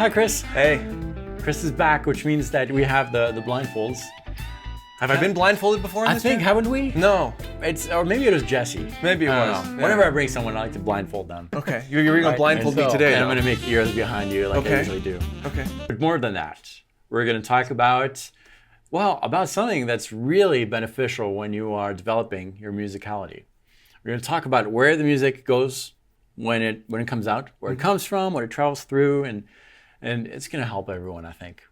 Hi, Chris. Hey. Chris is back, which means that we have the blindfolds. Have I been blindfolded before in this think, game? haven't we? No. Or maybe it was Jesse. Maybe it I don't was. know. Yeah. Whenever I bring someone, I like to blindfold them. Okay. You're going to blindfold me today, And though. I'm going to make ears behind you like I usually do. Okay. But more than that, we're going to talk about something that's really beneficial when you are developing your musicality. We're going to talk about where the music goes when it comes out, where it comes from, what it travels through, and it's going to help everyone, I think.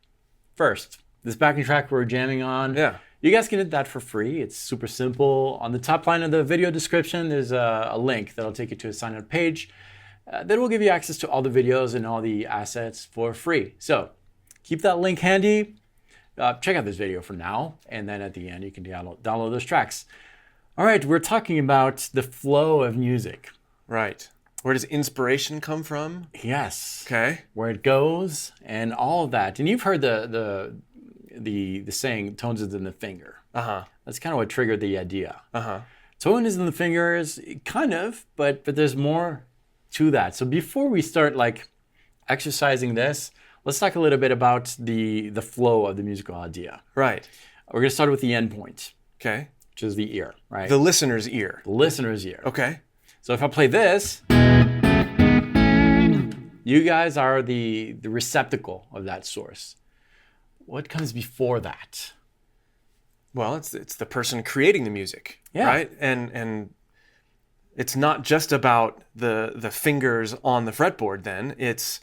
First, this backing track we're jamming on. Yeah. You guys can get that for free. It's super simple. On the top line of the video description, there's a link that'll take you to a sign-up page that will give you access to all the videos and all the assets for free. So keep that link handy. Check out this video for now, and then at the end, you can download those tracks. All right, we're talking about the flow of music. Right. Where does inspiration come from? Yes. Okay. Where it goes and all of that. And you've heard the saying, tones is in the finger. Uh-huh. That's kind of what triggered the idea. Uh-huh. Tone is in the fingers, kind of, but there's more to that. So before we start exercising this, let's talk a little bit about the flow of the musical idea. Right. We're going to start with the end point, Okay. which is the ear, right? The listener's ear. The listener's ear. Okay. So if I play this, you guys are the receptacle of that source. What comes before that? Well, it's the person creating the music, Yeah. right? And it's not just about the fingers on the fretboard. Then it's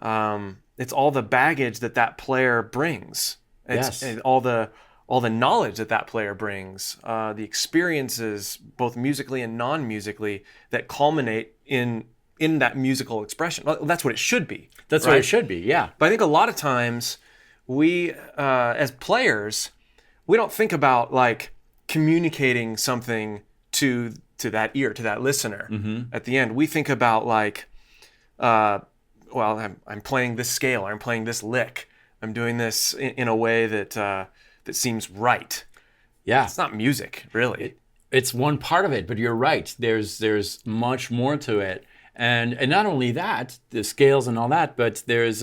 all the baggage that player brings. It's Yes. all the knowledge that player brings, the experiences, both musically and non-musically, that culminate in that musical expression. Well, that's what it should be. That's right? what it should be, yeah. But I think a lot of times we, as players, we don't think about communicating something to that ear, to that listener. At the end, we think about I'm playing this scale, or I'm playing this lick, I'm doing this in a way that seems right. Yeah. It's not music, really. It's one part of it, but you're right. There's much more to it. And not only that, the scales and all that, but there's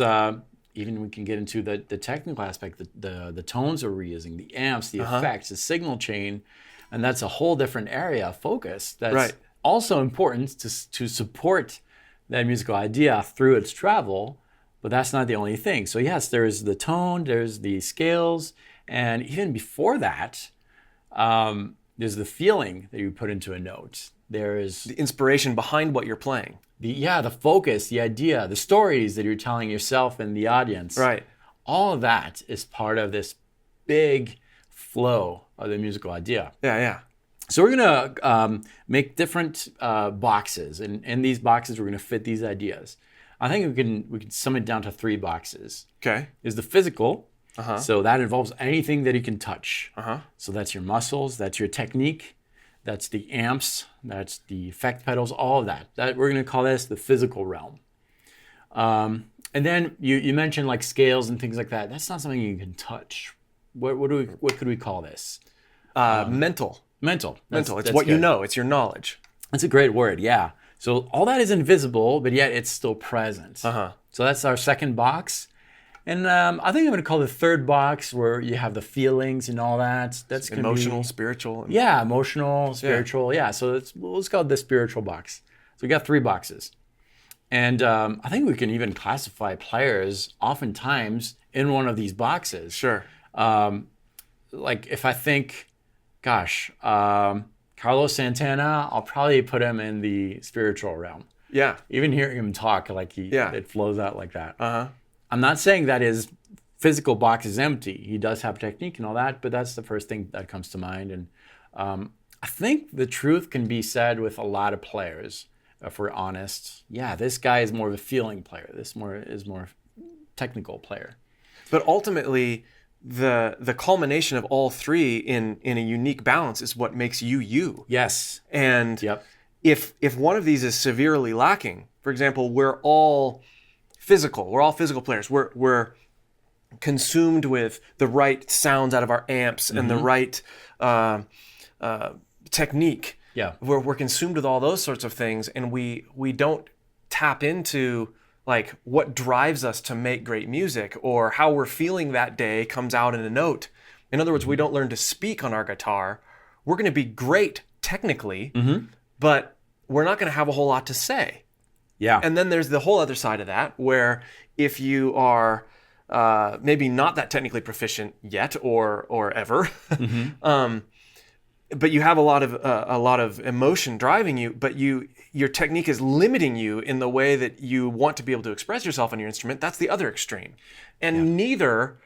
even we can get into the technical aspect, the tones we're reusing, the amps, the effects, the signal chain, and that's a whole different area of focus that's Right. also important to support that musical idea through its travel, but that's not the only thing. So yes, there's the tone, there's the scales, and even before that, there's the feeling that you put into a note. There's The inspiration behind what you're playing. the focus, the idea, the stories that you're telling yourself and the audience. Right. All of that is part of this big flow of the musical idea. Yeah. So we're gonna make different boxes, and in these boxes we're gonna fit these ideas. I think we can sum it down to 3 boxes. Okay. Is the physical. So that involves anything that you can touch. So that's your muscles, that's your technique, that's the amps, that's the effect pedals, all of that. That we're going to call this the physical realm. And then you mentioned scales and things like that. That's not something you can touch. What could we call this? Mental. Mental. It's That's what you good. know. It's your knowledge. That's a great word, yeah. So all that is invisible, but yet it's still present. So that's our second box. And I think I'm going to call the third box where you have the feelings and all that. That's gonna Emotional, be, spiritual. Yeah, emotional, spiritual. Yeah, so let's call it the spiritual box. So we got 3 boxes. And I think we can even classify players oftentimes in one of these boxes. Sure. If I think, Carlos Santana, I'll probably put him in the spiritual realm. Yeah. Even hearing him talk, it flows out like that. I'm not saying that his physical box is empty. He does have technique and all that, but that's the first thing that comes to mind. And I think the truth can be said with a lot of players, if we're honest. Yeah, this guy is more of a feeling player. This is more technical player. But ultimately, the culmination of all 3 in a unique balance is what makes you you. Yes. And Yep. if one of these is severely lacking, for example, we're all physical players. We're consumed with the right sounds out of our amps and the right technique. Yeah. We're consumed with all those sorts of things, and we don't tap into like what drives us to make great music, or how we're feeling that day comes out in a note. In other words, we don't learn to speak on our guitar. We're going to be great technically, but we're not going to have a whole lot to say. Yeah. And then there's the whole other side of that, where if you are maybe not that technically proficient yet or ever, but you have a lot of emotion driving you, but your technique is limiting you in the way that you want to be able to express yourself on your instrument. That's the other extreme, and neither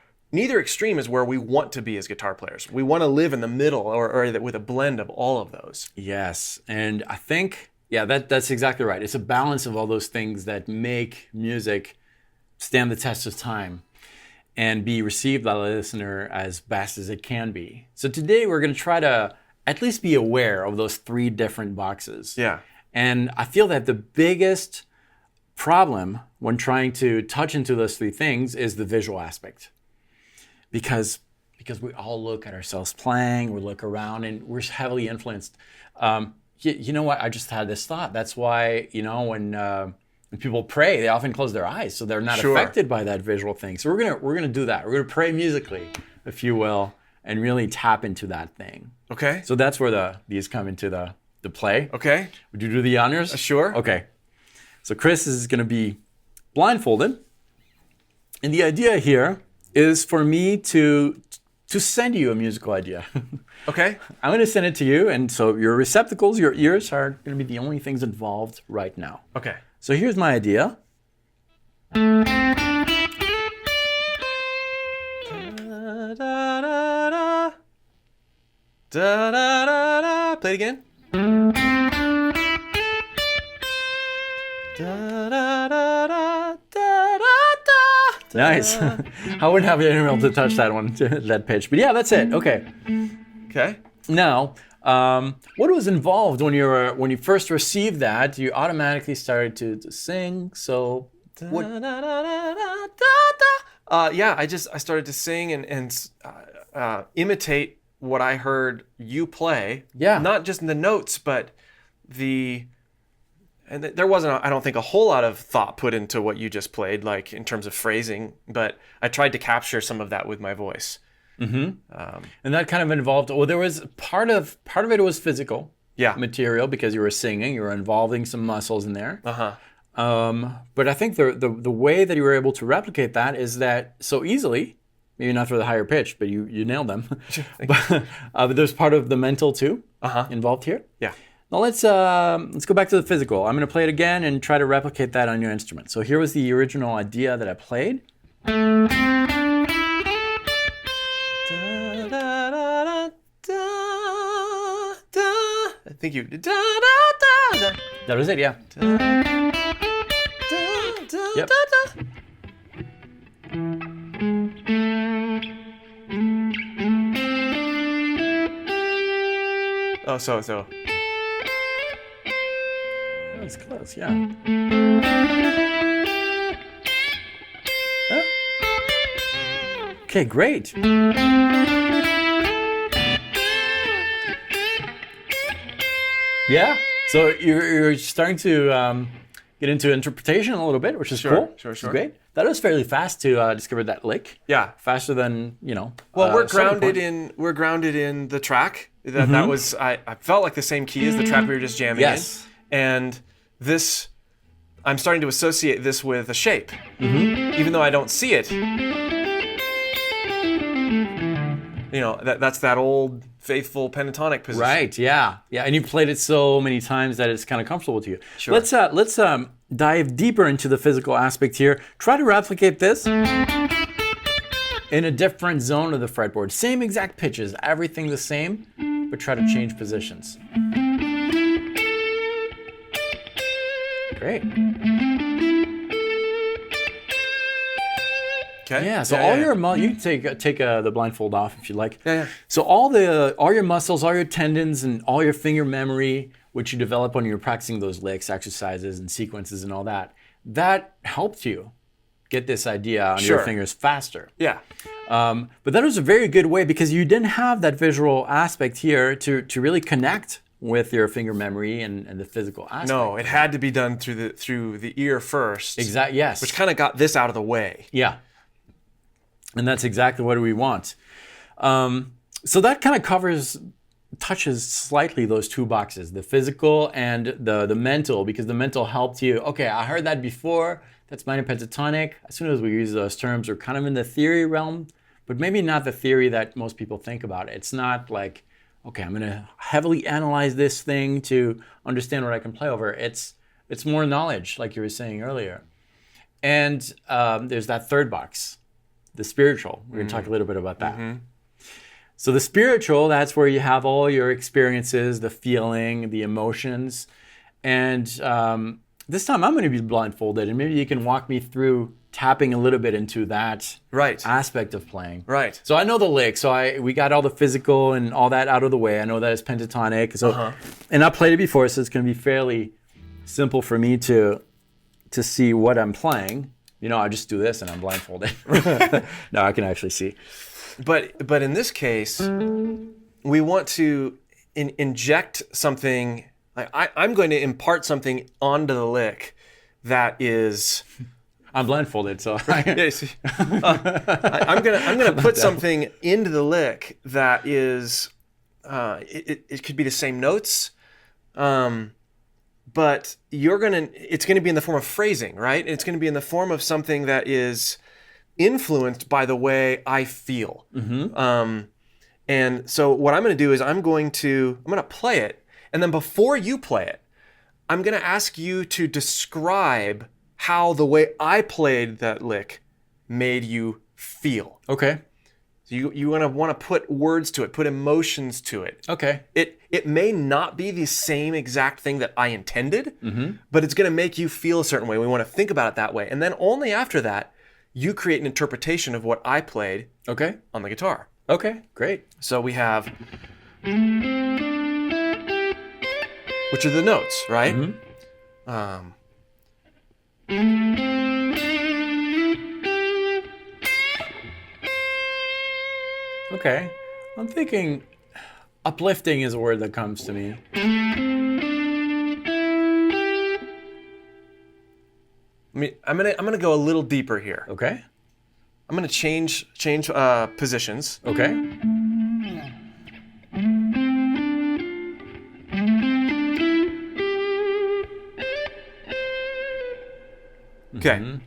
extreme is where we want to be as guitar players. We want to live in the middle, or with a blend of all of those. Yes, and I think that's exactly right. It's a balance of all those things that make music stand the test of time and be received by the listener as best as it can be. So today we're going to try to at least be aware of those 3 different boxes. Yeah. And I feel that the biggest problem when trying to touch into those 3 things is the visual aspect. Because we all look at ourselves playing, we look around, and we're heavily influenced. You know what? I just had this thought. That's why, when people pray, they often close their eyes, so they're not affected by that visual thing. So we're gonna do that. We're gonna pray musically, if you will, and really tap into that thing. Okay. So that's where these come into the play. Okay. Would you do the honors? Sure. Okay. So Chris is gonna be blindfolded, and the idea here is for me to send you a musical idea. Okay. I'm going to send it to you, and so your receptacles, your ears, are going to be the only things involved right now. Okay. So here's my idea. Play it again. Nice. I wouldn't have been able to touch that one, that pitch. But yeah, that's it. Okay. Okay. Now, what was involved when you first received that? You automatically started to sing. So what? I started to sing and imitate what I heard you play. Yeah. Not just in the notes, but and there wasn't, I don't think, a whole lot of thought put into what you just played, like in terms of phrasing, but I tried to capture some of that with my voice. And that kind of involved, there was part of it was physical material, because you were singing, you were involving some muscles in there. But I think the way that you were able to replicate that is that so easily, maybe not for the higher pitch, but you nailed them. But there's part of the mental too involved here. Yeah. Now let's go back to the physical. I'm going to play it again and try to replicate that on your instrument. So here was the original idea that I played. I think you. That was it, yeah. Yep. Oh, so. That was close, yeah. Oh. Okay, great. Yeah. So you're starting to get into interpretation a little bit, which is cool. Sure. Which is great. That was fairly fast to discover that lick. Yeah. Faster than, Well, we're grounded in the track. That was I felt like the same key as the track we were just jamming in. And this, I'm starting to associate this with a shape, even though I don't see it. That's that old faithful pentatonic position. Right. Yeah. And you've played it so many times that it's kind of comfortable with you. Sure. Let's dive deeper into the physical aspect here. Try to replicate this in a different zone of the fretboard. Same exact pitches, everything the same, but try to change positions. Great. Okay. Yeah. So you can take the blindfold off if you like. Yeah. So all your muscles, all your tendons, and all your finger memory, which you develop when you're practicing those licks, exercises, and sequences, and all that helped you get this idea on your fingers faster. Yeah. But that was a very good way, because you didn't have that visual aspect here to really connect with your finger memory and the physical aspect. No, it had to be done through the ear first. Exactly. Yes. Which kind of got this out of the way. Yeah. And that's exactly what we want. So that kind of touches slightly those two boxes, the physical and the mental, because the mental helped you. Okay, I heard that before. That's minor pentatonic. As soon as we use those terms, we're kind of in the theory realm, but maybe not the theory that most people think about. It's not like, okay, I'm going to heavily analyze this thing to understand what I can play over. It's more knowledge, like you were saying earlier. And there's that third box, the spiritual. We're going to talk a little bit about that. Mm-hmm. So the spiritual, that's where you have all your experiences, the feeling, the emotions. And this time I'm going to be blindfolded, and maybe you can walk me through tapping a little bit into that aspect of playing. Right. So I know the lick. So we got all the physical and all that out of the way. I know that it's pentatonic. So, and I played it before, so it's going to be fairly simple for me to see what I'm playing. You know, I just do this and I'm blindfolded. Now I can actually see. But in this case, we want to inject something. Like I'm going to impart something onto the lick that is. I'm blindfolded, so I'm gonna put something into the lick that is. It could be the same notes. But it's going to be in the form of phrasing, right? It's going to be in the form of something that is influenced by the way I feel. Mm-hmm. And so what I'm going to do is I'm going to play it. And then before you play it, I'm going to ask you to describe how the way I played that lick made you feel. Okay. So you want to put words to it, put emotions to it. Okay. It may not be the same exact thing that I intended, but it's going to make you feel a certain way. We want to think about it that way. And then only after that, you create an interpretation of what I played on the guitar. Okay, great. So we have, which are the notes, right? Mm-hmm. Okay. I'm thinking uplifting is a word that comes to me. I'm gonna go a little deeper here. Okay. I'm gonna change positions. Okay. Okay. Mm-hmm.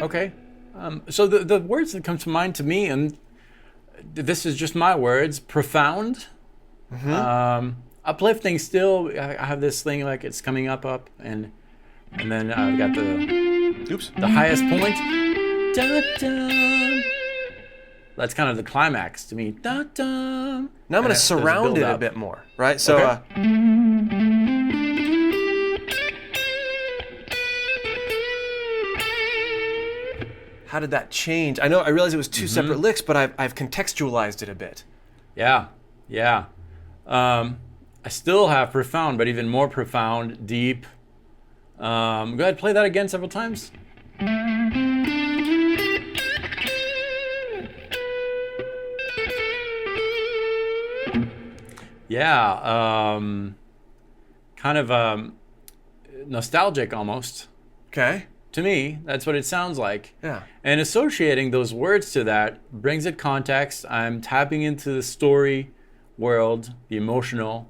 Okay. So the words that come to mind to me, and this is just my words, profound, uplifting still, I have this thing like it's coming up, and then I've got the highest point. Da, da. That's kind of the climax to me. Da, da. Now I'm going to surround it a bit more, right? So, okay. How did that change? I realized it was two separate licks, but I've contextualized it a bit. Yeah. I still have profound, but even more profound, deep. Go ahead, play that again several times. Yeah, kind of nostalgic almost. Okay. To me, that's what it sounds like. Yeah. And associating those words to that brings it context. I'm tapping into the story world, the emotional,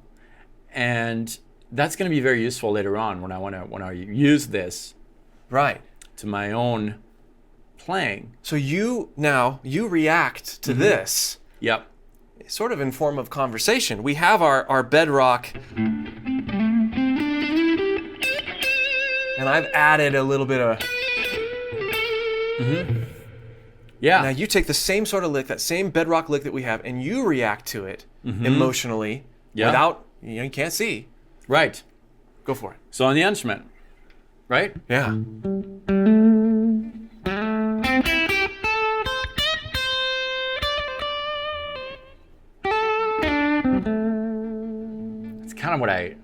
and that's going to be very useful later on when I use this to my own playing. So you react to this. Yep. Sort of in form of conversation. We have our bedrock, and I've added a little bit of. Yeah. Now you take the same sort of lick, that same bedrock lick that we have, and you react to it emotionally without, you can't see. Right. Go for it. So on the instrument, right? Yeah. It's kind of what I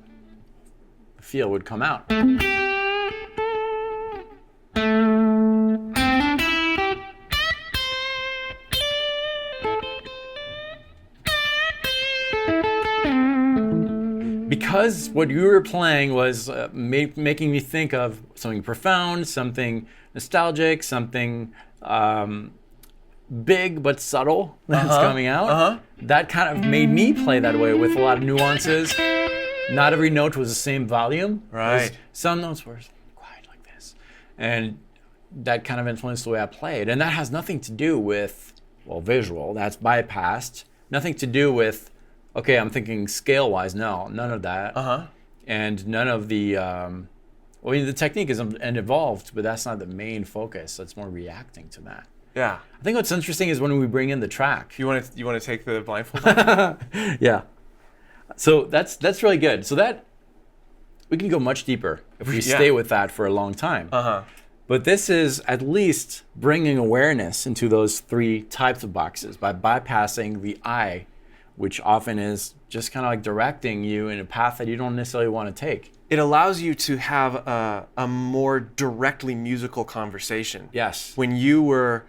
feel would come out. because what you were playing was making me think of something profound, something nostalgic, something big but subtle that's coming out. That kind of made me play that way with a lot of nuances. Not every note was the same volume. Right. Some notes were quiet like this. And that kind of influenced the way I played. And that has nothing to do with, well, visual. That's bypassed. Nothing to do with, okay, I'm thinking scale-wise. No, none of that. And none of the, the technique is evolved, but that's not the main focus. It's more reacting to that. Yeah. I think what's interesting is when we bring in the track. You want to take the blindfold off? Yeah. So that's really good. So that we can go much deeper if we stay with that for a long time. But this is at least bringing awareness into those three types of boxes by bypassing the I, which often is just kind of like directing you in a path that you don't necessarily want to take. It allows you to have a more directly musical conversation. Yes. When you were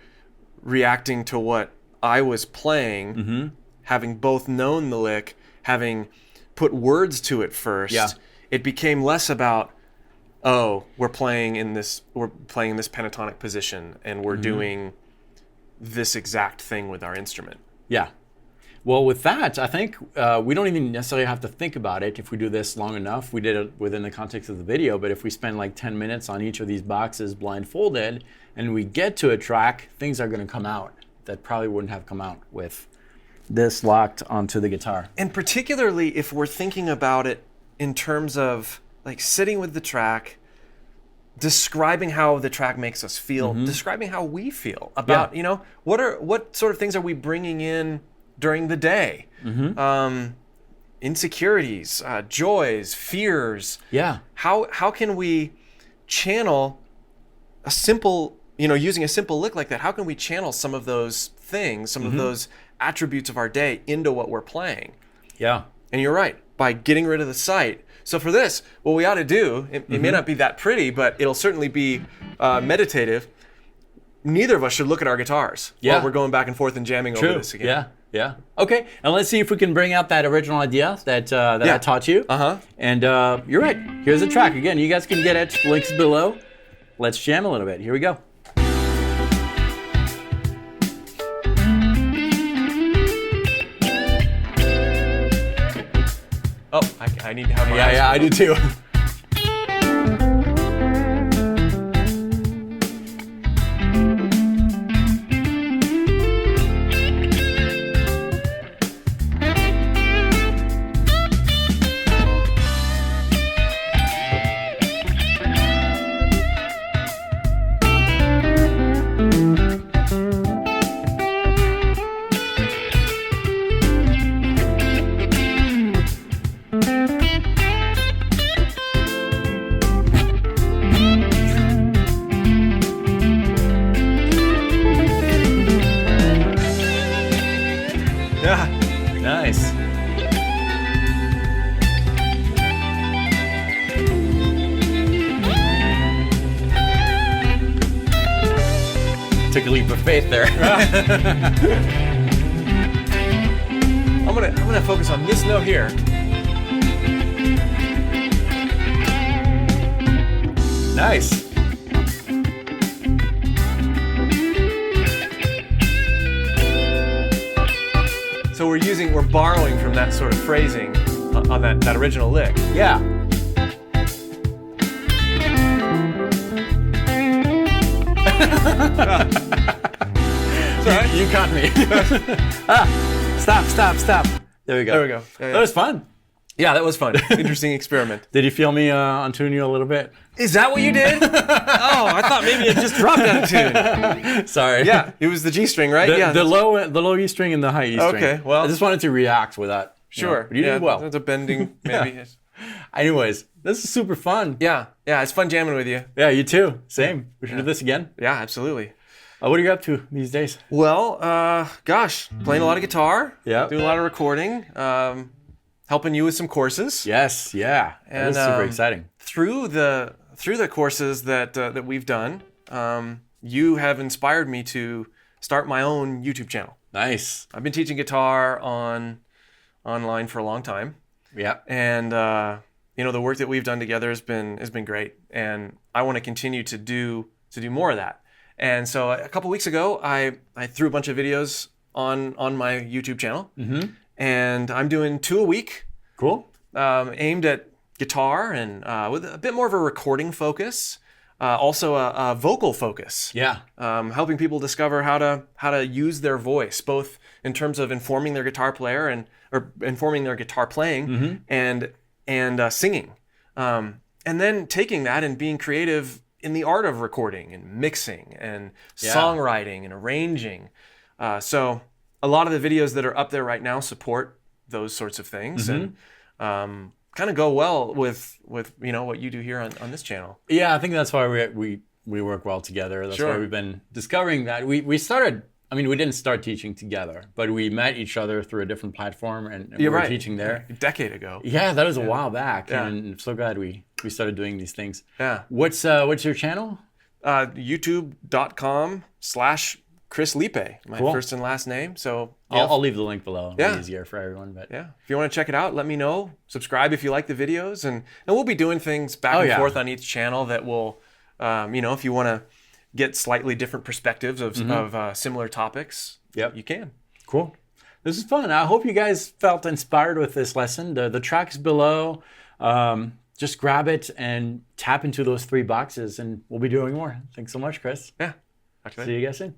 reacting to what I was playing, having both known the lick, having put words to it first, it became less about, oh, we're playing in this pentatonic position and we're doing this exact thing with our instrument. Yeah. Well, with that, I think we don't even necessarily have to think about it if we do this long enough. We did it within the context of the video, but if we spend like 10 minutes on each of these boxes blindfolded and we get to a track, things are going to come out that probably wouldn't have come out with this locked onto the guitar. And particularly if we're thinking about it in terms of like sitting with the track, describing how the track makes us feel, describing how we feel about, what sort of things are we bringing in during the day? Insecurities, joys, fears. Yeah. How can we channel a simple, using a simple lick like that, how can we channel some of those things, some of those attributes of our day into what we're playing? Yeah. And you're right, by getting rid of the sight. So for this, what we ought to do, it may not be that pretty, but it'll certainly be meditative. Neither of us should look at our guitars while we're going back and forth and jamming over this again. Yeah. Okay, and let's see if we can bring out that original idea that I taught you. And you're right. Here's the track. Again, you guys can get it. Links below. Let's jam a little bit. Here we go. Oh, I need to have my Yeah, I do too. Nice. Took a leap of faith there. I'm gonna focus on this note here. Nice. So we're borrowing from that sort of phrasing on that original lick. Yeah. Sorry. You caught me. Stop. There we go. There we go. Yeah. That was fun. Yeah, that was fun. Interesting experiment. Did you feel me untune you a little bit? Is that what you did? Oh, I thought maybe it just dropped out of tune. Sorry. Yeah, it was the G string, right? The low E string and the high E string. Okay, well, I just wanted to react with that. Sure. But you did well. That's a bending, maybe. Anyways, this is super fun. Yeah, it's fun jamming with you. Yeah, you too. Same. We should do this again. Yeah, absolutely. What are you up to these days? Well, playing a lot of guitar. Yeah. Doing a lot of recording. Helping you with some courses. Yes, yeah. That is super exciting. Through the courses that we've done, you have inspired me to start my own YouTube channel. Nice. I've been teaching guitar online for a long time. Yeah. And the work that we've done together has been great, and I want to continue to do more of that. And so a couple weeks ago, I threw a bunch of videos on my YouTube channel, and I'm doing 2 a week. Cool. Aimed at guitar and with a bit more of a recording focus, also a vocal focus. Yeah. Helping people discover how to use their voice, both in terms of informing their guitar player or informing their guitar playing and singing, and then taking that and being creative in the art of recording and mixing and songwriting and arranging. So a lot of the videos that are up there right now support those sorts of things, and kind of go well with what you do here on this channel. Yeah, I think that's why we work well together. That's why we've been discovering that. We started, I mean, we didn't start teaching together, but we met each other through a different platform, and we were teaching there. A decade ago. Yeah, that was a while back, and I'm so glad we started doing these things. Yeah. What's your channel? YouTube.com/Chris Lipe, my first and last name. So I'll leave the link below. It'll be easier for everyone. But if you want to check it out, let me know. Subscribe if you like the videos, and we'll be doing things back and forth on each channel that will, if you want to get slightly different perspectives of similar topics, you can. Cool. This is fun. I hope you guys felt inspired with this lesson. The track's below. Just grab it and tap into those 3 boxes, and we'll be doing more. Thanks so much, Chris. Yeah. See you guys soon.